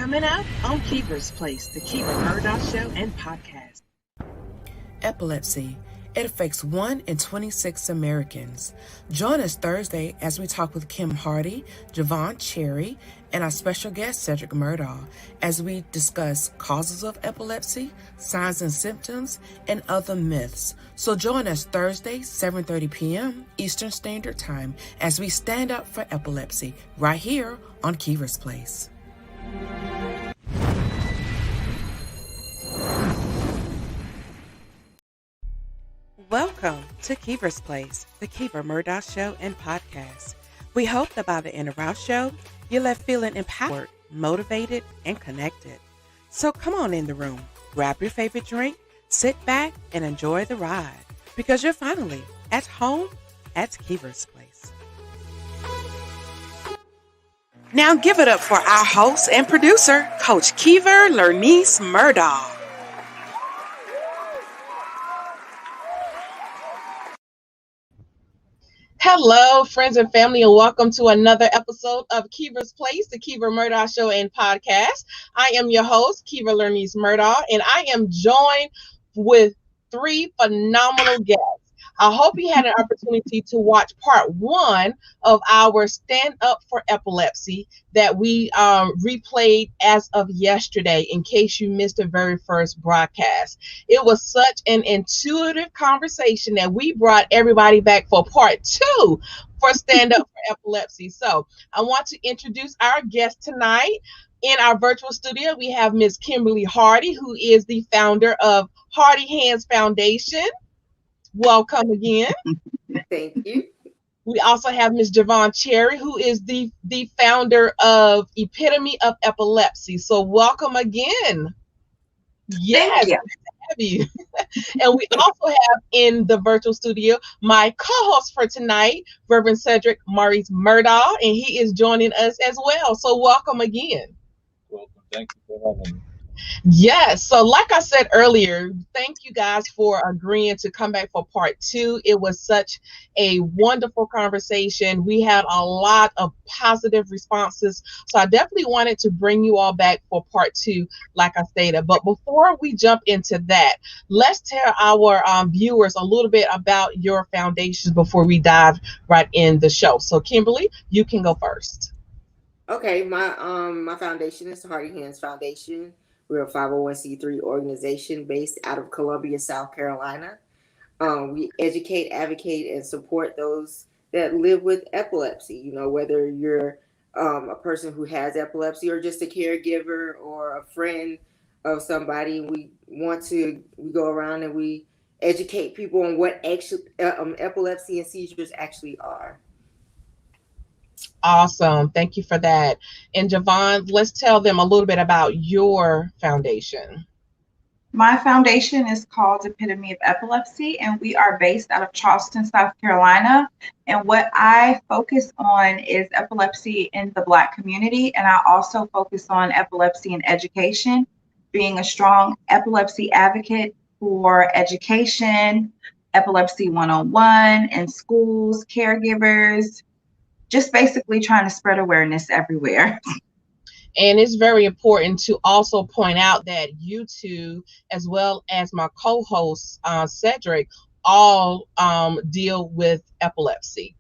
Coming up on Keeper's Place, the Cedric Murdaugh Show and Podcast. Epilepsy. It affects 1 in 26 Americans. Join us Thursday as we talk with Kim Hardy, JenVon Cherry, and our special guest, Cedric Murdaugh, as we discuss causes of epilepsy, signs and symptoms, and other myths. So join us Thursday, 7:30 p.m. Eastern Standard Time, as we stand up for epilepsy, right here on Keeper's Place. Welcome to Keeper's Place, the Cedric Murdaugh Show and Podcast. We hope that by the end of our show, you're left feeling empowered, motivated, and connected. So come on in the room, grab your favorite drink, sit back, and enjoy the ride, because you're finally at home at Keeper's Place. Now give it up for our host and producer, Coach Kimberly Murdaugh. Hello, friends and family, and welcome to another episode of Keeper's Place, the Cedric Murdaugh Show and Podcast. I am your host, Kimberly Murdaugh, and I am joined with 3 phenomenal guests. I hope you had an opportunity to watch part 1 of our Stand Up for Epilepsy that we replayed as of yesterday, in case you missed the very first broadcast. It was such an intuitive conversation that we brought everybody back for part 2 for Stand Up for Epilepsy. So I want to introduce our guest tonight. In our virtual studio, we have Ms. Kimberly Hardy, who is the founder of HardyHandz Foundation. Welcome again. Thank you. We also have Ms. JenVon Cherry, who is the founder of Epitome of Epilepsy. So welcome again. Yes, Thank you. Have you. And we also have in the virtual studio my co-host for tonight, Reverend Cedric Murdaugh, and he is joining us as well. So welcome again. Welcome. Thank you for having me. Yes. So like I said earlier, thank you guys for agreeing to come back for part 2. It was such a wonderful conversation. We had a lot of positive responses. So I definitely wanted to bring you all back for part 2, like I stated. But before we jump into that, let's tell our viewers a little bit about your foundation before we dive right in the show. So Kimberly, you can go first. Okay, my foundation is the HardyHandz Foundation. We're a 501c3 organization based out of Columbia, South Carolina. We educate, advocate, and support those that live with epilepsy. You know, whether you're a person who has epilepsy or just a caregiver or a friend of somebody, we go around and we educate people on what actually epilepsy and seizures actually are. Awesome. Thank you for that. And JenVon, let's tell them a little bit about your foundation. My foundation is called Epitome of Epilepsy, and we are based out of Charleston, South Carolina. And what I focus on is epilepsy in the Black community. And I also focus on epilepsy in education, being a strong epilepsy advocate for education, epilepsy 101 in schools, caregivers, just basically trying to spread awareness everywhere. And it's very important to also point out that you two, as well as my co-host, Cedric, all deal with epilepsy.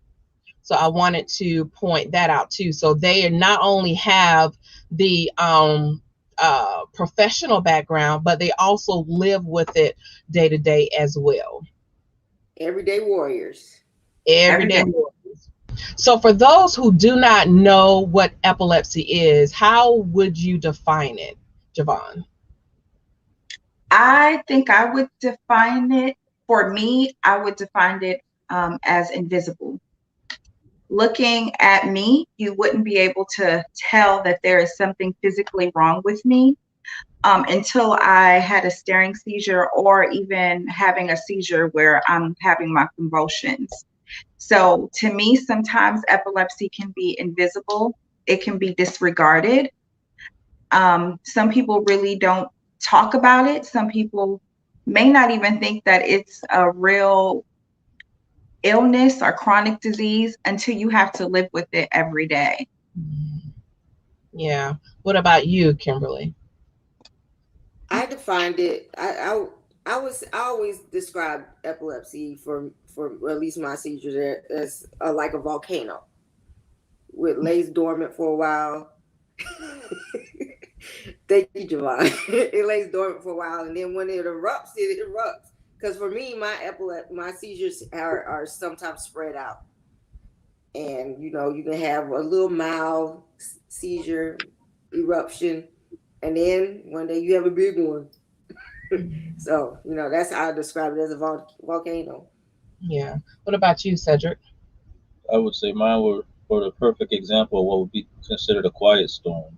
So I wanted to point that out too. So they not only have the professional background, but they also live with it day to day as well. Everyday warriors. Everyday warriors. So for those who do not know what epilepsy is, how would you define it, JenVon? I think I would define it, for me, I would define it as invisible. Looking at me, you wouldn't be able to tell that there is something physically wrong with me until I had a staring seizure, or even having a seizure where I'm having my convulsions. So to me, sometimes epilepsy can be invisible. It can be disregarded. Some people really don't talk about it. Some people may not even think that it's a real illness or chronic disease until you have to live with it every day. Yeah. What about you, Kimberly? I defined it. I always described epilepsy for at least my seizures as like a volcano. It lays dormant for a while. Thank you, JenVon. It lays dormant for a while, and then when it erupts, it erupts. Because for me, my seizures are sometimes spread out, and you know you can have a little mild seizure eruption, and then one day you have a big one. So you know that's how I describe it, as a volcano. Yeah. What about you, Cedric? I would say mine were the perfect example of what would be considered a quiet storm.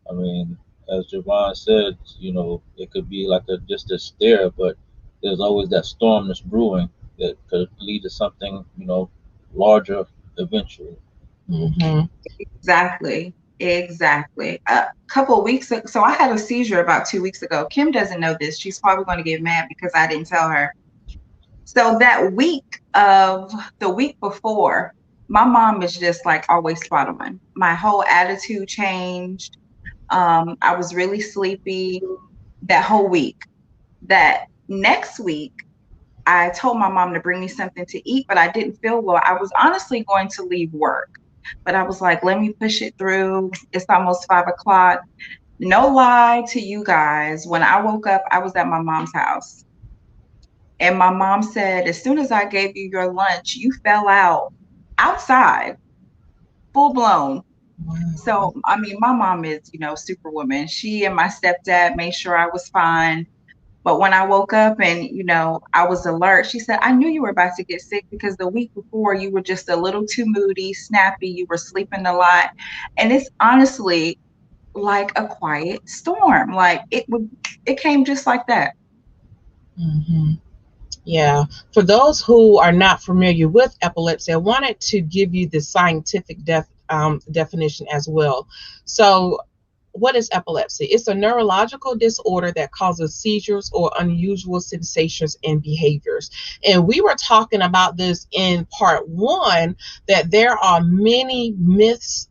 I mean, as JenVon said, it could be like just a stare, but there's always that storm that's brewing that could lead to something, larger eventually. Mm-hmm. Exactly. Exactly. A couple of weeks ago, so I had a seizure about 2 weeks ago. Kim doesn't know this. She's probably going to get mad because I didn't tell her. So the week before, my mom is just like always spot on. My whole attitude changed. I was really sleepy that whole week. That next week, I told my mom to bring me something to eat, but I didn't feel well. I was honestly going to leave work, but I was like, let me push it through. It's almost 5 o'clock. No lie to you guys. When I woke up, I was at my mom's house. And my mom said, as soon as I gave you your lunch, you fell out outside, full blown. Wow. So, I mean, my mom is, superwoman. She and my stepdad made sure I was fine. But when I woke up and, I was alert, she said, I knew you were about to get sick because the week before you were just a little too moody, snappy, you were sleeping a lot. And it's honestly like a quiet storm. Like it came just like that. Mm-hmm. Yeah. For those who are not familiar with epilepsy, I wanted to give you the scientific definition as well. So, what is epilepsy? It's a neurological disorder that causes seizures or unusual sensations and behaviors. And we were talking about this in part 1, that there are many myths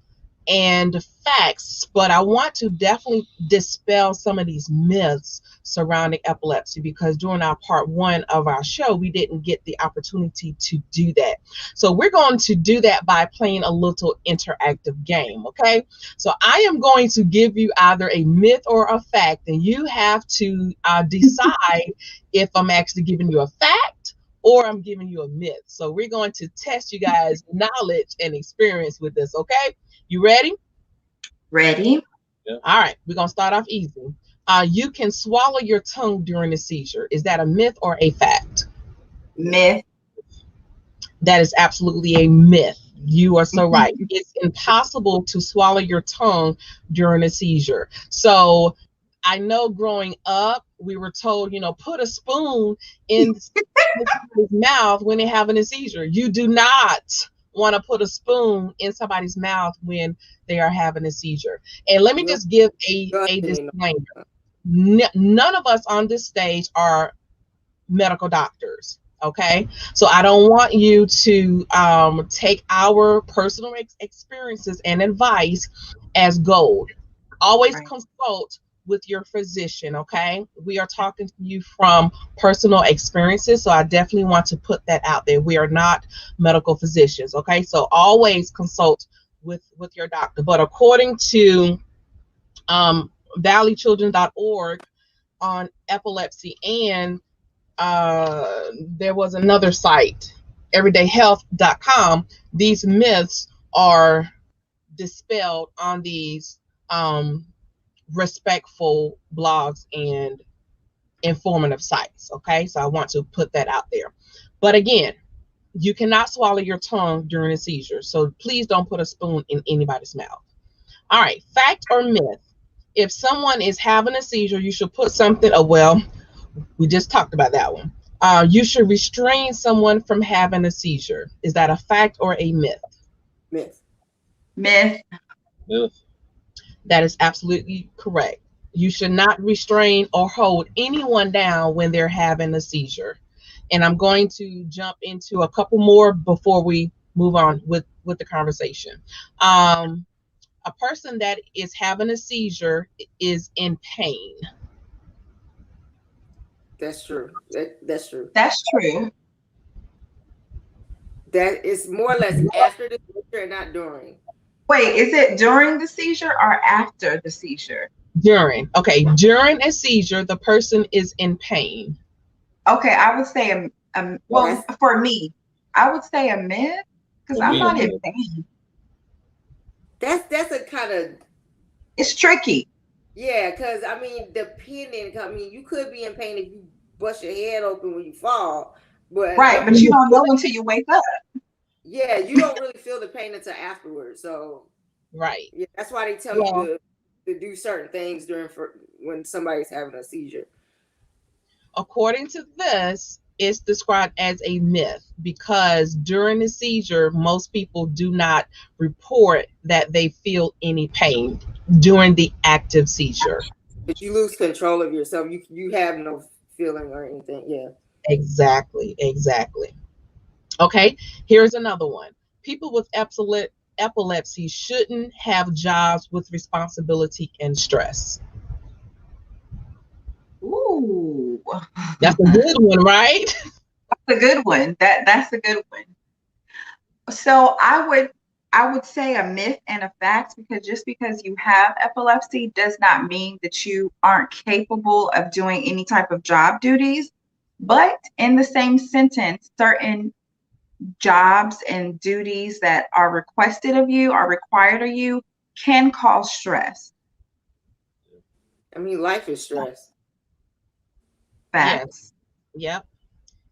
and facts, but I want to definitely dispel some of these myths surrounding epilepsy, because during our part 1 of our show, we didn't get the opportunity to do that. So we're going to do that by playing a little interactive game, okay? So I am going to give you either a myth or a fact, and you have to decide if I'm actually giving you a fact or I'm giving you a myth. So we're going to test you guys' knowledge and experience with this, okay? You ready? Ready? Yeah. All right, we're going to start off easy. You can swallow your tongue during a seizure. Is that a myth or a fact? Myth. That is absolutely a myth. You are so right. It's impossible to swallow your tongue during a seizure. So I know growing up, we were told, put a spoon in his mouth when they're having a seizure. You do not want to put a spoon in somebody's mouth when they are having a seizure. And let me just give a disclaimer. None of us on this stage are medical doctors. Okay, so I don't want you to take our personal experiences and advice as gold. Always consult with your physician. Okay, we are talking to you from personal experiences, so I definitely want to put that out there. We are not medical physicians. Okay, so always consult with your doctor. But according to valleychildren.org on epilepsy, and there was another site, everydayhealth.com, these myths are dispelled on these respectful blogs and informative sites. Okay, so I want to put that out there. But again, you cannot swallow your tongue during a seizure, so please don't put a spoon in anybody's mouth. All right, fact or myth? If someone is having a seizure, you should put something, we just talked about that one. You should restrain someone from having a seizure. Is that a fact or a myth? Myth. Myth. Myth. That is absolutely correct. You should not restrain or hold anyone down when they're having a seizure. And I'm going to jump into a couple more before we move on with the conversation. A person that is having a seizure is in pain. That's true. That's true. That's true. That is more or less after the seizure and not during. Wait, is it during the seizure or after the seizure? During. Okay, during a seizure, the person is in pain. Okay, I would say well, for me, I would say a myth because I'm not in pain. That's a kind of, it's tricky. Yeah, because I mean, depending, I mean, you could be in pain if you bust your head open when you fall, but right, but you don't know until you wake up. Yeah, you don't really feel the pain until afterwards. So right, yeah, that's why they tell you to do certain things when somebody's having a seizure. According to this, it's described as a myth because during the seizure, most people do not report that they feel any pain during the active seizure. If you lose control of yourself, you have no feeling or anything. Yeah. Exactly. Okay, here's another one. People with epilepsy shouldn't have jobs with responsibility and stress. Ooh. That's a good one, right? That's a good one. That's a good one. So I would say a myth and a fact, because just because you have epilepsy does not mean that you aren't capable of doing any type of job duties. But in the same sentence, certain jobs and duties that are requested of you, are required of you, can cause stress. I mean, life is stress. Facts. Yes. Yep.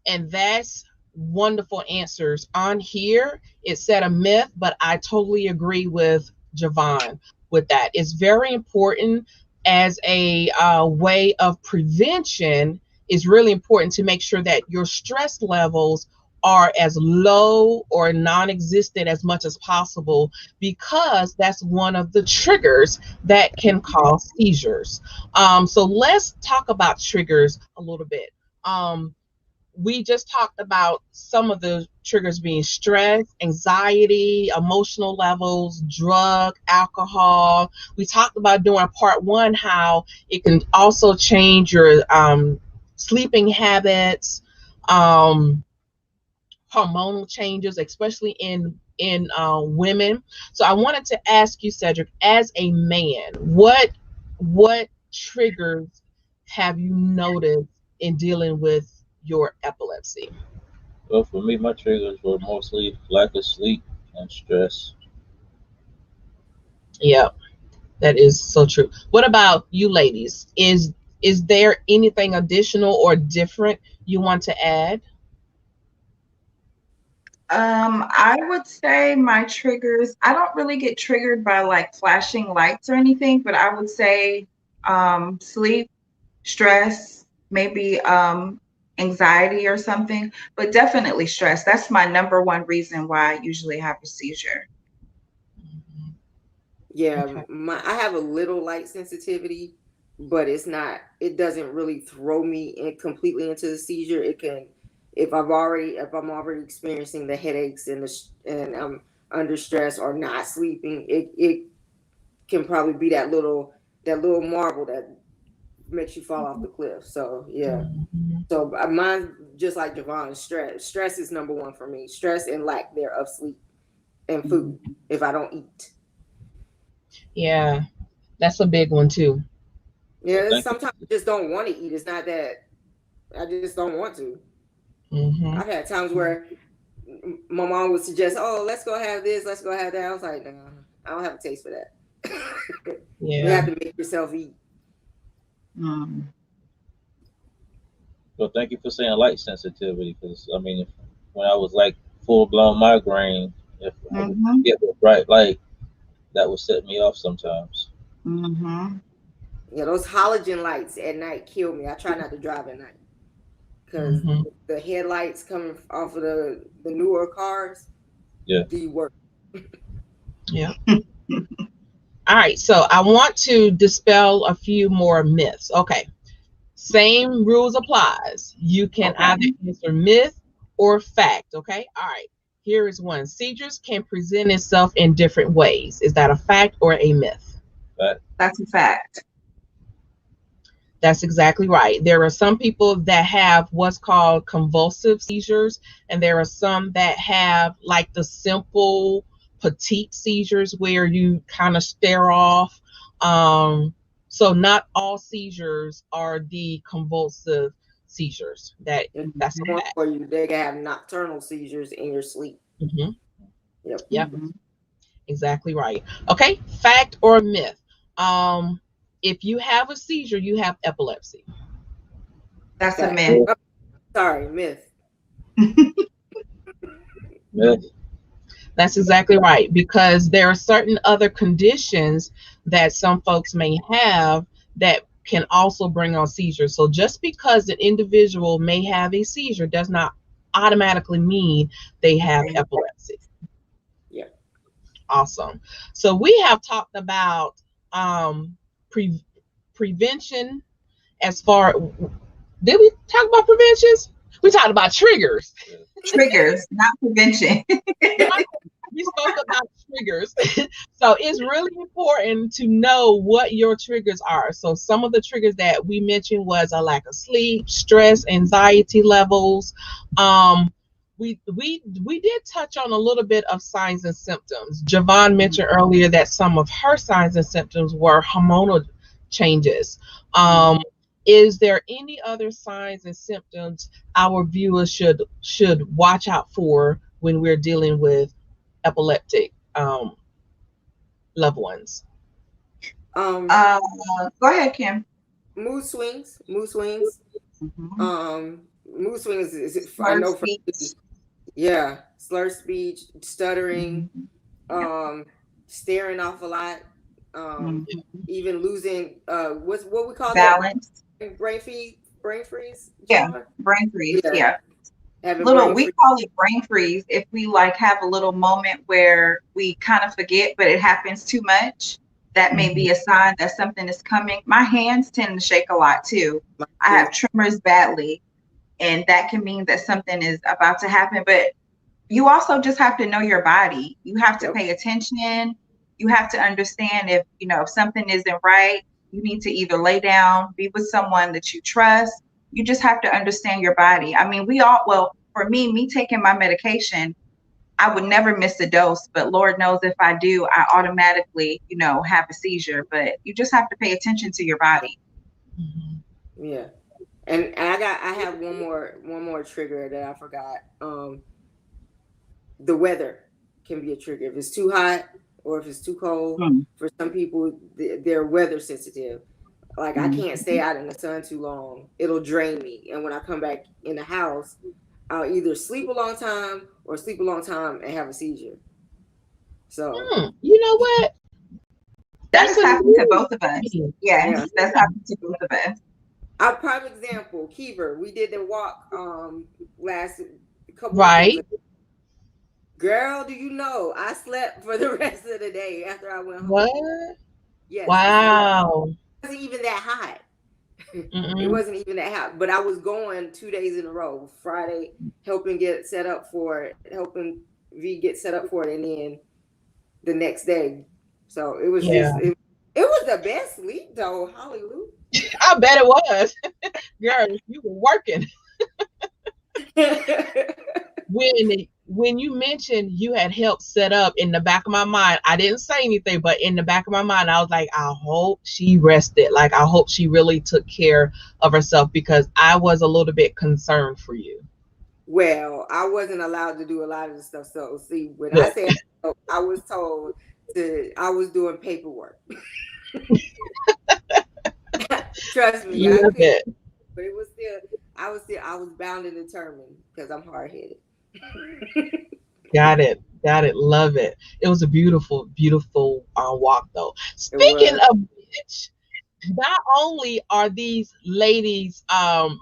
And that's wonderful answers. On here, it said a myth, but I totally agree with JenVon with that. It's very important as a way of prevention. Is really important to make sure that your stress levels are as low or non-existent as much as possible, because that's one of the triggers that can cause seizures. So let's talk about triggers a little bit. We just talked about some of the triggers being stress, anxiety, emotional levels, drug, alcohol. We talked about during part 1 how it can also change your sleeping habits, hormonal changes, especially in women. So I wanted to ask you, Cedric, as a man, what triggers have you noticed in dealing with your epilepsy? Well, for me, my triggers were mostly lack of sleep and stress. Yeah, that is so true. What about you ladies? Is there anything additional or different you want to add? I would say my triggers, I don't really get triggered by like flashing lights or anything, but I would say sleep, stress, maybe anxiety or something, but definitely stress. That's my number one reason why I usually have a seizure. Yeah, okay. I have a little light sensitivity, but it doesn't really throw me completely into the seizure. It can, if I'm already experiencing the headaches and I'm under stress or not sleeping, it can probably be that little marble that makes you fall off the cliff. So yeah. So mine, just like JenVon, stress is number one for me. Stress and lack thereof sleep and food if I don't eat. Yeah, that's a big one too. Yeah, sometimes I just don't want to eat. It's not that I just don't want to. I've had times where my mom would suggest, "Oh, let's go have this, let's go have that." I was like, "No, I don't have a taste for that." Yeah. You have to make yourself eat. Well, thank you for saying light sensitivity, because I mean, when I was like full blown migraine, if I would get the bright light, that would set me off sometimes. Yeah, those halogen lights at night kill me. I try not to drive at night because the headlights coming off of the newer cars, the work. Yeah. All right, so I want to dispel a few more myths. Okay, same rules applies. You can either answer myth or fact. Okay, all right. Here is one. Seizures can present itself in different ways. Is that a fact or a myth? That's a fact. That's exactly right. There are some people that have what's called convulsive seizures, and there are some that have like the simple petite seizures where you kind of stare off. So not all seizures are the convulsive seizures. That's a fact. For you, they can have nocturnal seizures in your sleep. Mm-hmm. Yep. Yep. Exactly right. Okay, fact or myth? If you have a seizure, you have epilepsy. That's a myth. Sorry, myth. Myth. That's exactly right, because there are certain other conditions that some folks may have that can also bring on seizures. So just because an individual may have a seizure does not automatically mean they have epilepsy. Yeah. Awesome. So we have talked about prevention. As far, did we talk about preventions? We talked about triggers. Triggers, not prevention. We spoke about triggers. So it's really important to know what your triggers are. So some of the triggers that we mentioned was a lack of sleep, stress, anxiety levels. We did touch on a little bit of signs and symptoms. JenVon mentioned earlier that some of her signs and symptoms were hormonal changes. Is there any other signs and symptoms our viewers should watch out for when we're dealing with epileptic loved ones? Go ahead, Kim. Mood swings. Mm-hmm. Mood swings is Slurred I know speech. yeah, slurred speech, stuttering, staring off a lot, even losing what we call balance. That? Brain freeze. Yeah, brain freeze. Yeah. We call it brain freeze if we like have a little moment where we kind of forget, but it happens too much. That may be a sign that something is coming. My hands tend to shake a lot too. I have tremors badly, and that can mean that something is about to happen. But you also just have to know your body. You have to pay attention. You have to understand if something isn't right. You need to either lay down, be with someone that you trust. You just have to understand your body. I mean, for me taking my medication, I would never miss a dose, but Lord knows if I do, I automatically, have a seizure. But you just have to pay attention to your body. Yeah. And I have one more trigger that I forgot. The weather can be a trigger. If it's too hot or if it's too cold, for some people, they're weather sensitive. Like I can't stay out in the sun too long. It'll drain me. And when I come back in the house, I'll either sleep a long time or sleep a long time and have a seizure. So you know what? That's happened to both of us. Yeah, that's happened to both of us. Our prime example, Kiever, we did the walk last couple right. Weeks ago. Girl, do you know I slept for the rest of the day after I went home? What? Yes. Wow. It wasn't even that hot. It wasn't even that hot, but I was going 2 days in a row. Friday, helping V get set up for it, and then the next day. So it was it was the best sleep though. Hallelujah. I bet it was. Girl, you were working. When you mentioned you had helped set up, in the back of my mind, I didn't say anything, but in the back of my mind, I was like, I hope she rested. Like, I hope she really took care of herself, because I was a little bit concerned for you. Well, I wasn't allowed to do a lot of the stuff. So see, when I say I was told I was doing paperwork. Trust me, I couldn't, but it was still, I was bound and determined because I'm hard-headed. Got it. Love it. It was a beautiful walk though. Speaking of which, not only are these ladies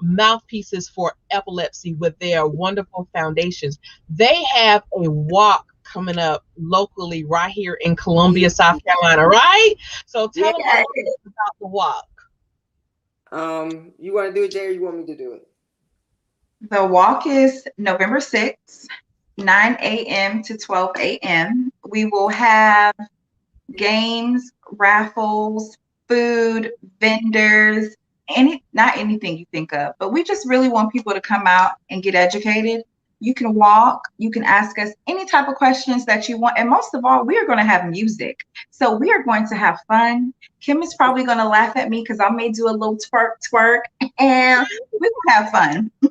mouthpieces for epilepsy with their wonderful foundations, they have a walk coming up locally right here in Columbia, South Carolina, right? So tell them a little bit about the walk. You want to do it, Jay, or you want me to do it? The walk is November 6th. 9 a.m. to 12 a.m. We will have games, raffles, food, vendors, not anything you think of, but we just really want people to come out and get educated. You can walk, you can ask us any type of questions that you want. And most of all, we are going to have music. So we are going to have fun. Kim is probably going to laugh at me because I may do a little twerk, and we will have fun. I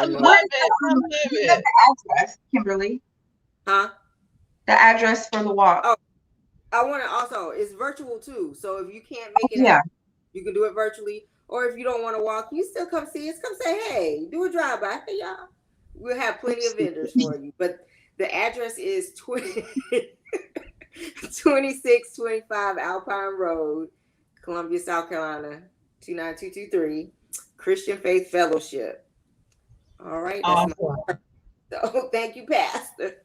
love it. The address, Kimberly. Huh? The address for the walk. Oh, I want to also, it's virtual too. So if you can't make it out, you can do it virtually. Or if you don't want to walk, you still come see us. Come say, hey, do a drive-by. Hey, y'all. We'll have plenty of vendors for you. But the address is 2625 Alpine Road, Columbia, South Carolina, 29223. Christian Faith Fellowship. All right. Awesome. So thank you, Pastor.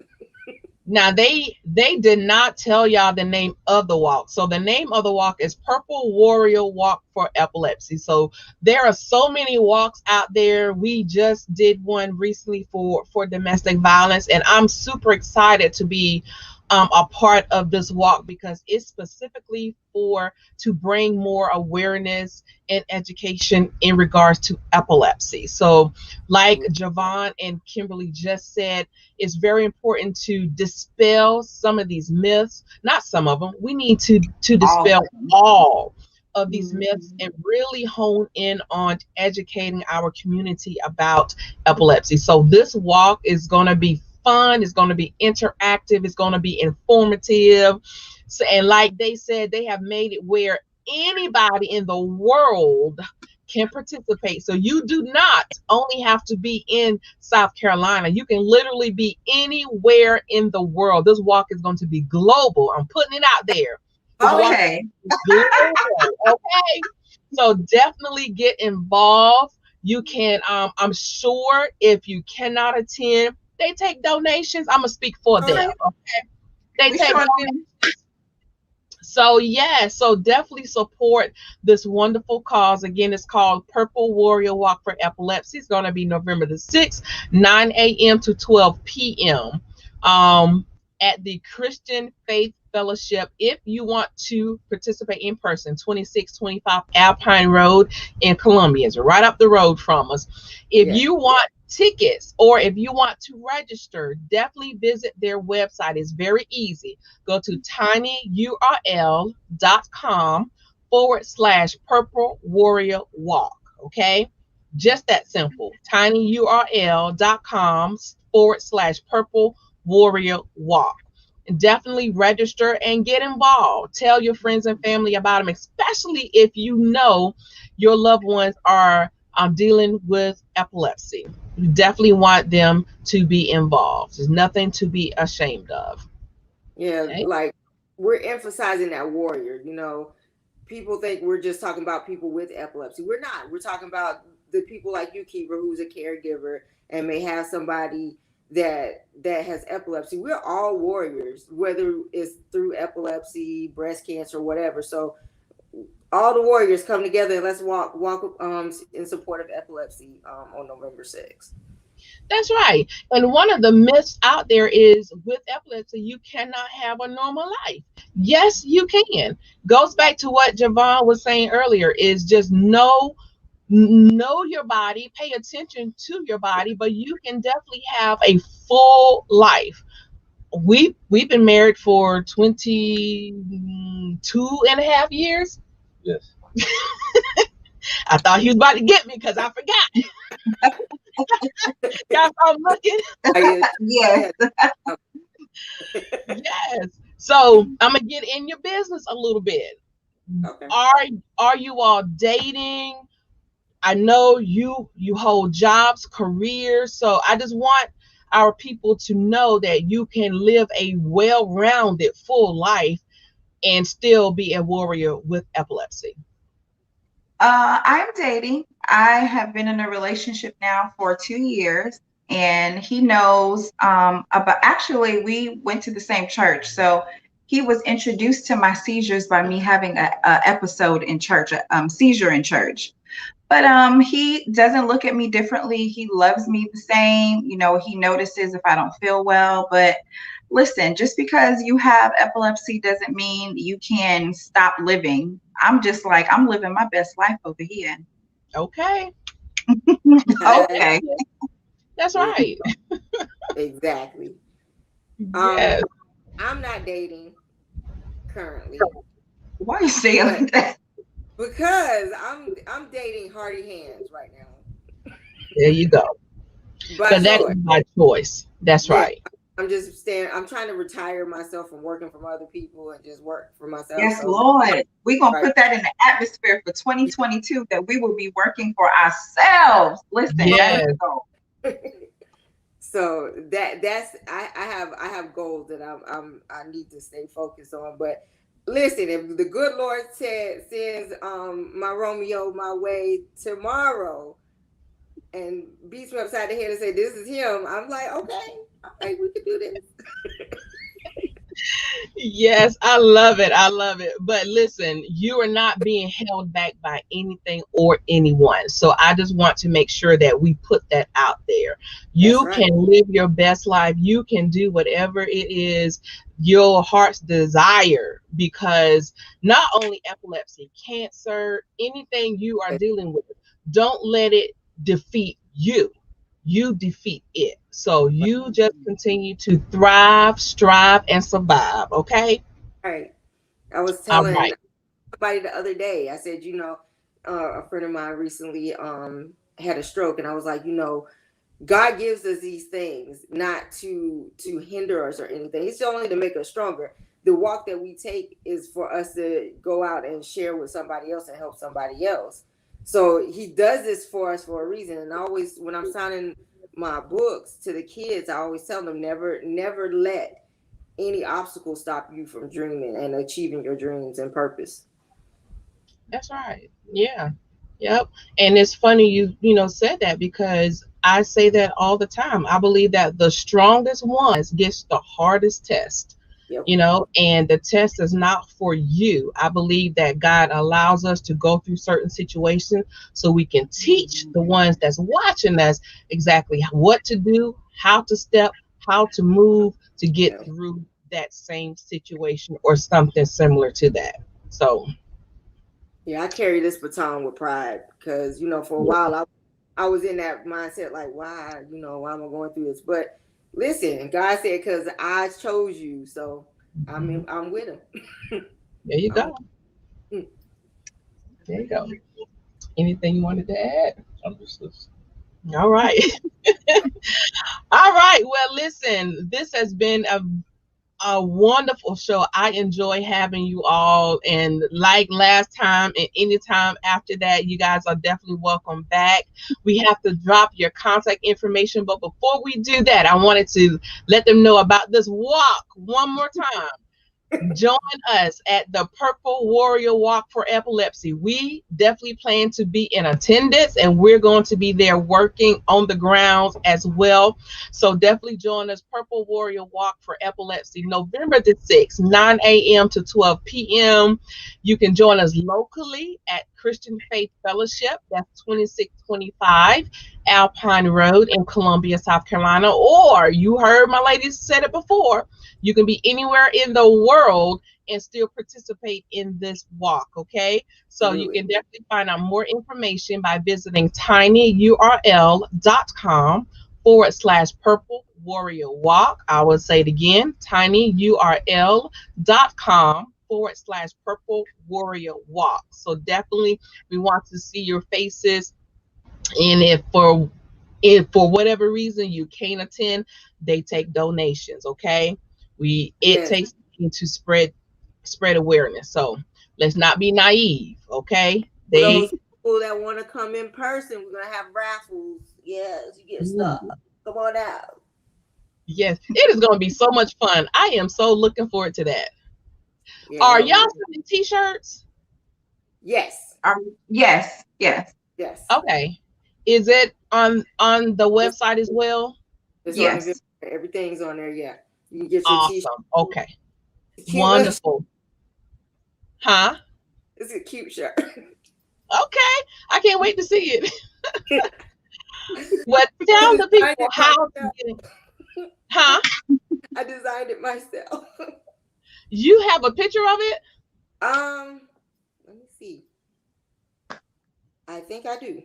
Now they did not tell y'all the name of the walk. So the name of the walk is Purple Wario Walk for Epilepsy. So there are so many walks out there. We just did one recently for domestic violence, and I'm super excited to be a part of this walk because it's specifically to bring more awareness and education in regards to epilepsy. So like JenVon and Kimberly just said, it's very important to dispel some of these myths. Not some of them. We need to dispel all of these myths and really hone in on educating our community about epilepsy. So this walk is going to be fun. It's going to be interactive. It's going to be informative. So, and like they said, they have made it where anybody in the world can participate. So you do not only have to be in South Carolina. You can literally be anywhere in the world. This walk is going to be global. I'm putting it out there. Okay. Okay. So definitely get involved. You can, I'm sure if you cannot attend, they take donations. I'm gonna speak for them. Okay. They take donations. So yeah, so definitely support this wonderful cause. Again, it's called Purple Wario Walk for Epilepsy. It's going to be November the 6th, 9 a.m. to 12 p.m. At the Christian Faith Fellowship. If you want to participate in person, 2625 Alpine Road in Columbia. It's right up the road from us. If you want tickets or if you want to register, definitely visit their website. It's very easy. Go to tinyurl.com/Purple Wario Walk. Okay, just that simple. tinyurl.com/Purple Wario Walk. And definitely register and get involved. Tell your friends and family about them, especially if you know your loved ones are dealing with epilepsy. You definitely want them to be involved. There's nothing to be ashamed of. Yeah, okay? Like we're emphasizing that warrior. You know, people think we're just talking about people with epilepsy. We're not. We're talking about the people like you, Kiva, who's a caregiver and may have somebody that has epilepsy. We're all warriors, whether it's through epilepsy, breast cancer, whatever. So all the warriors come together and let's walk in support of epilepsy on November 6th. That's right. And one of the myths out there is with epilepsy, you cannot have a normal life. Yes, you can. Goes back to what JenVon was saying earlier, is just know your body, pay attention to your body, but you can definitely have a full life. We've been married for 22.5 years. Yes. I thought he was about to get me because I forgot. Y'all start looking. Yes. Yes. So I'm gonna get in your business a little bit. Okay. Are you all dating? I know you hold jobs, careers. So I just want our people to know that you can live a well-rounded, full life and still be a warrior with epilepsy. I'm dating. I have been in a relationship now for 2 years, and he knows about, actually we went to the same church. So he was introduced to my seizures by me having a episode in church, seizure in church. But he doesn't look at me differently. He loves me the same. You know, he notices if I don't feel well. But listen, just because you have epilepsy doesn't mean you can stop living. I'm just like, I'm living my best life over here. Okay. Okay. That's right. Exactly. Yes. I'm not dating currently. Why are you saying like that? Because I'm dating HardyHandz right now. There you go. But that is my choice. That's right. I'm trying to retire myself from working from other people and just work for myself. Yes, Lord. We're going to put that in the atmosphere for 2022 that we will be working for ourselves. Listen, yes. So that's I have goals that I need to stay focused on. But listen, if the good Lord sends my Romeo my way tomorrow and beats me upside the head and say this is him, I'm like, okay, all right, we can do this. Yes, I love it. I love it. But listen, you are not being held back by anything or anyone. So I just want to make sure that we put that out there. You can live your best life. You can do whatever it is your heart's desire, because not only epilepsy, cancer, anything you are dealing with, don't let it defeat you. You defeat it. So you just continue to thrive, strive, and survive. Okay. All right. I was telling somebody the other day, I said, you know, a friend of mine recently had a stroke, and I was like, you know, God gives us these things not to hinder us or anything. It's only to make us stronger. The walk that we take is for us to go out and share with somebody else and help somebody else. So he does this for us for a reason. And I always, when I'm signing my books to the kids, I always tell them never let any obstacle stop you from dreaming and achieving your dreams and purpose. That's right. Yeah. Yep. And it's funny you know said that, because I say that all the time. I believe that the strongest ones gets the hardest test. Yep. You know, and the test is not for you. I believe that God allows us to go through certain situations so we can teach the ones that's watching us exactly what to do, how to step, how to move to get through that same situation or something similar to that. So yeah, I carry this baton with pride, because, you know, for a while I was in that mindset, like, why am I going through this? But listen, God said, because I chose you, so I'm with him. There you go. There you go. Anything you wanted to add? I'm just listening. All right. All right. Well, listen, this has been a wonderful show. I enjoy having you all, and like last time and anytime after that, you guys are definitely welcome back. We have to drop your contact information, but before we do that, I wanted to let them know about this walk one more time. Join us at the Purple Warrior Walk for Epilepsy. We definitely plan to be in attendance, and we're going to be there working on the grounds as well. So definitely join us. Purple Warrior Walk for Epilepsy, November the 6th, 9 a.m. to 12 p.m. You can join us locally at Christian Faith Fellowship. That's 2625 Alpine Road in Columbia, South Carolina. Or you heard my ladies said it before, you can be anywhere in the world and still participate in this walk, okay? So you can definitely find out more information by visiting tinyurl.com/Purple Warrior Walk. I will say it again, tinyurl.com/Purple Warrior Walk. So definitely we want to see your faces. And if for whatever reason you can't attend, they take donations, okay? It takes to spread awareness. So let's not be naive, okay? Those people that want to come in person, we're gonna have raffles. Yes, you get stuff. Come on out. Yes, it is gonna be so much fun. I am so looking forward to that. Yeah, are y'all selling t-shirts? Yes. Yes. Okay. Is it on the website as well? Yes. Everything's on there. Yeah. You can get your t-shirt. Okay. Wonderful. Huh? It's a cute shirt. Okay, I can't wait to see it. But tell the people how to get it. Huh? I designed it myself. You have a picture of it? Let me see. I think I do.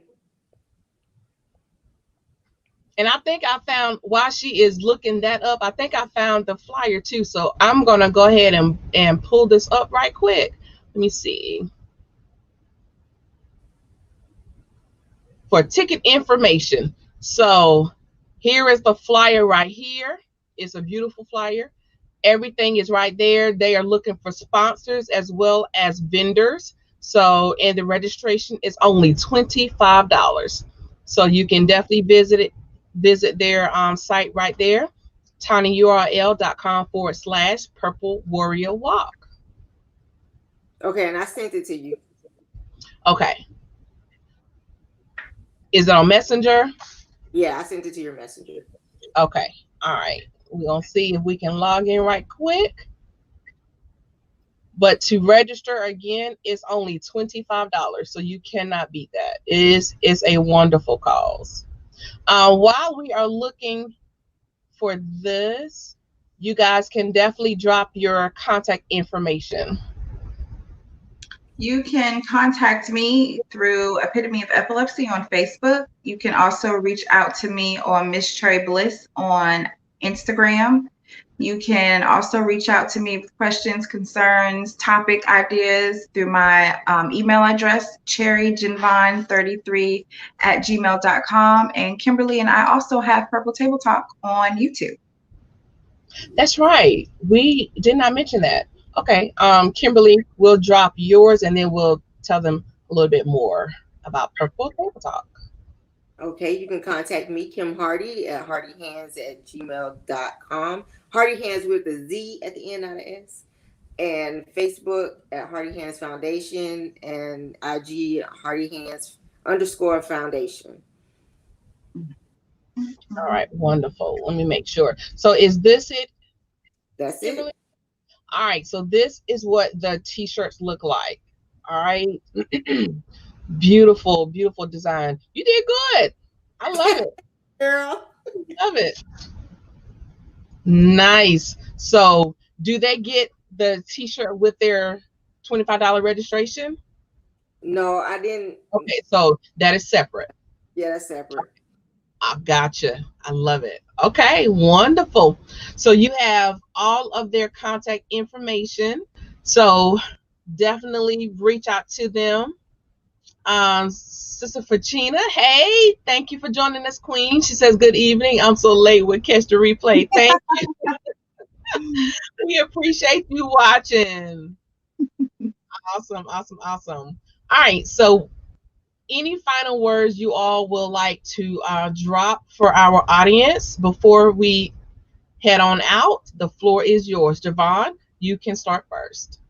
And I think I found, while she is looking that up, I think I found the flyer too. So I'm gonna go ahead and pull this up right quick. Let me see. For ticket information. So here is the flyer right here. It's a beautiful flyer. Everything is right there. They are looking for sponsors as well as vendors. So, and the registration is only $25. So you can definitely visit their site right there, tinyurl.com/Purple Warrior Walk. Okay, and I sent it to you. Okay. Is it on Messenger? Yeah, I sent it to your messenger. Okay. All right. We're going to see if we can log in right quick. But to register again, it's only $25. So you cannot beat that. It's a wonderful cause. While we are looking for this, you guys can definitely drop your contact information. You can contact me through Epitome of Epilepsy on Facebook. You can also reach out to me on Miss Cherry Bliss on Instagram. You can also reach out to me with questions, concerns, topic ideas through my email address, cherryjenvon33@gmail.com. And Kimberly and I also have Purple Table Talk on YouTube. That's right. We did not mention that. Okay. Kimberly will drop yours and then we'll tell them a little bit more about Purple Table Talk. Okay, you can contact me, Kim Hardy, at HardyHandz@gmail.com. HardyHandz with a Z at the end, not an S. And Facebook at HardyHandz Foundation, and IG HardyHandz_Foundation. All right, wonderful. Let me make sure. So is this it? That's Kimberly? It. All right, so this is what the t-shirts look like. All right. Beautiful, beautiful design. You did good. I love it. Girl. Love it. Nice. So do they get the t-shirt with their $25 registration? No, I didn't. Okay, so that is separate. Yeah, that's separate. I gotcha. I love it. Okay, wonderful. So you have all of their contact information. So definitely reach out to them. Sister Fachina, hey, thank you for joining us, Queen. She says, good evening. I'm so late. We'll catch the replay. Thank you. We appreciate you watching. Awesome, awesome, awesome. All right, so any final words you all will like to drop for our audience before we head on out? The floor is yours. JenVon, you can start first.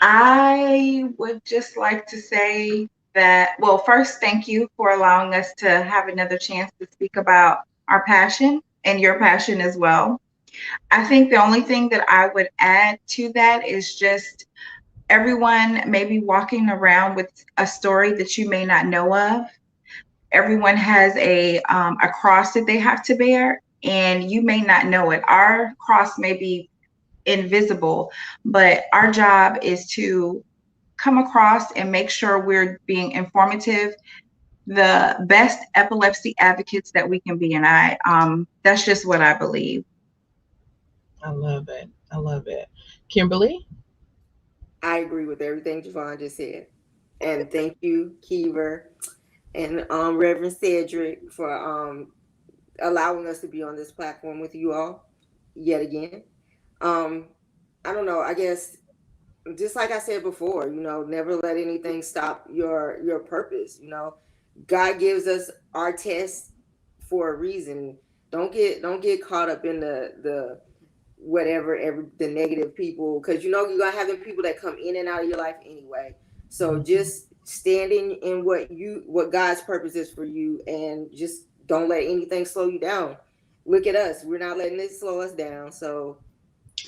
I would just like to say that, well, first, thank you for allowing us to have another chance to speak about our passion and your passion as well. I think the only thing that I would add to that is just everyone may be walking around with a story that you may not know of. Everyone has a cross that they have to bear, and you may not know it. Our cross may be invisible, but our job is to come across and make sure we're being informative, the best epilepsy advocates that we can be. And that's just what I believe. I love it. I love it. Kimberly? I agree with everything JenVon just said. And thank you, Kiva and Reverend Cedric, for allowing us to be on this platform with you all yet again. I don't know, I guess just like I said before, never let anything stop your purpose. God gives us our tests for a reason. Don't get caught up in the the negative people, because you're gonna have them people that come in and out of your life anyway. So just standing in what God's purpose is for you, and just don't let anything slow you down. Look at us, we're not letting it slow us down, so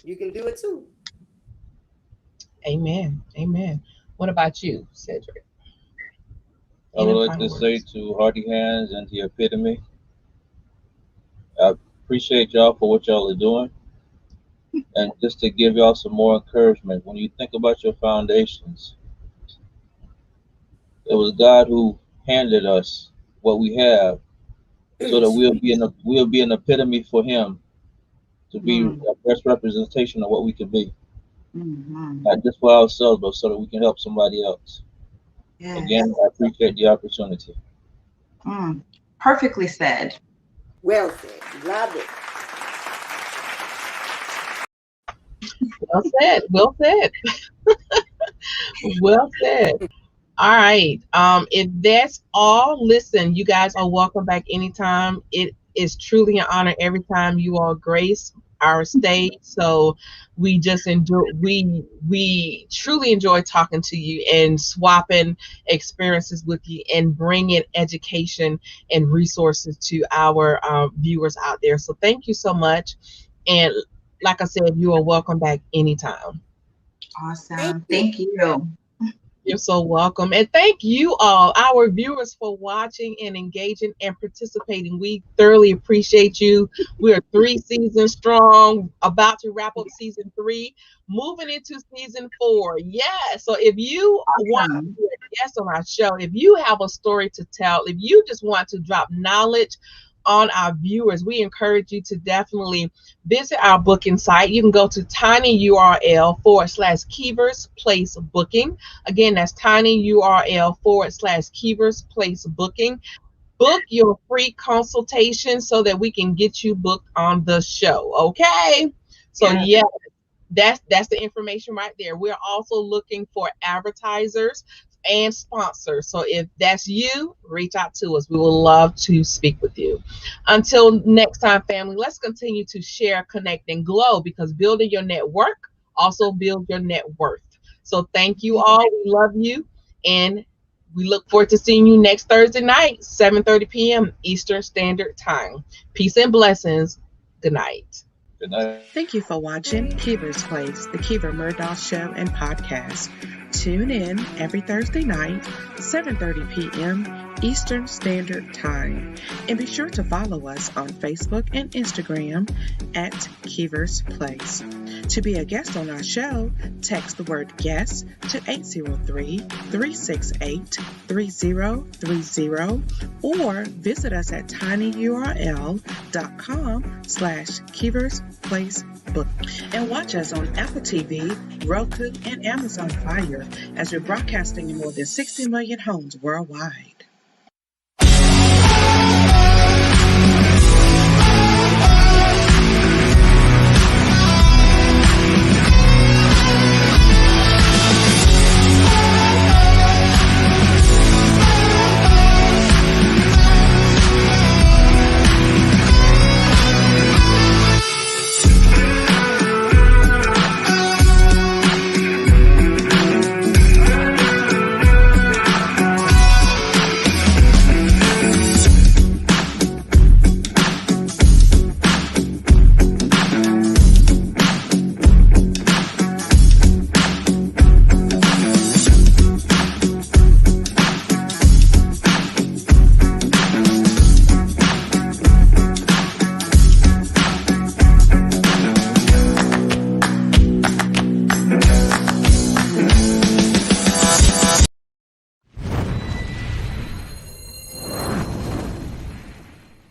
you can do it too. Amen. Amen. What about you, Cedric? I would like to say to HardyHandz and the Epitome, I appreciate y'all for what y'all are doing. And just to give y'all some more encouragement, when you think about your foundations, it was God who handed us what we have so that we'll be an epitome for Him, to be a best representation of what we can be. Not just for ourselves, but so that we can help somebody else. Yes. Again, I appreciate the opportunity. Perfectly said. Well said. Love it. Well said. Well said. Well said. All right. If that's all, listen, you guys are welcome back anytime. It is truly an honor every time you all grace our stage. So we just enjoy, we truly enjoy talking to you and swapping experiences with you and bringing education and resources to our viewers out there. So thank you so much. And like I said, you are welcome back anytime. Awesome. Thank you. You're so welcome. And thank you all, our viewers, for watching and engaging and participating. We thoroughly appreciate you. We are 3 seasons strong, about to wrap up season 3, moving into season 4. Yeah. So if you want to be a guest on our show, if you have a story to tell, if you just want to drop knowledge on our viewers, we encourage you to definitely visit our booking site. You can go to tinyurl/Keevers Place Booking. Again, that's tinyurl/Keevers Place Booking. Book your free consultation so that we can get you booked on the show. Okay. So yeah, that's the information right there. We're also looking for advertisers and sponsors. So if that's you, reach out to us. We would love to speak with you. Until next time, family, let's continue to share, connect, and glow, because building your network also builds your net worth. So thank you all. We love you. And we look forward to seeing you next Thursday night, 7:30 p.m. Eastern Standard Time. Peace and blessings. Good night. Good night. Thank you for watching Keevers Place, the Cedric Murdaugh Show and Podcast. Tune in every Thursday night, 7:30 p.m. Eastern Standard Time. And be sure to follow us on Facebook and Instagram at Keevers Place. To be a guest on our show, text the word guest to 803-368-3030 or visit us at tinyurl.com/KeeversPlaceBook. And watch us on Apple TV, Roku, and Amazon Fire as we're broadcasting in more than 60 million homes worldwide.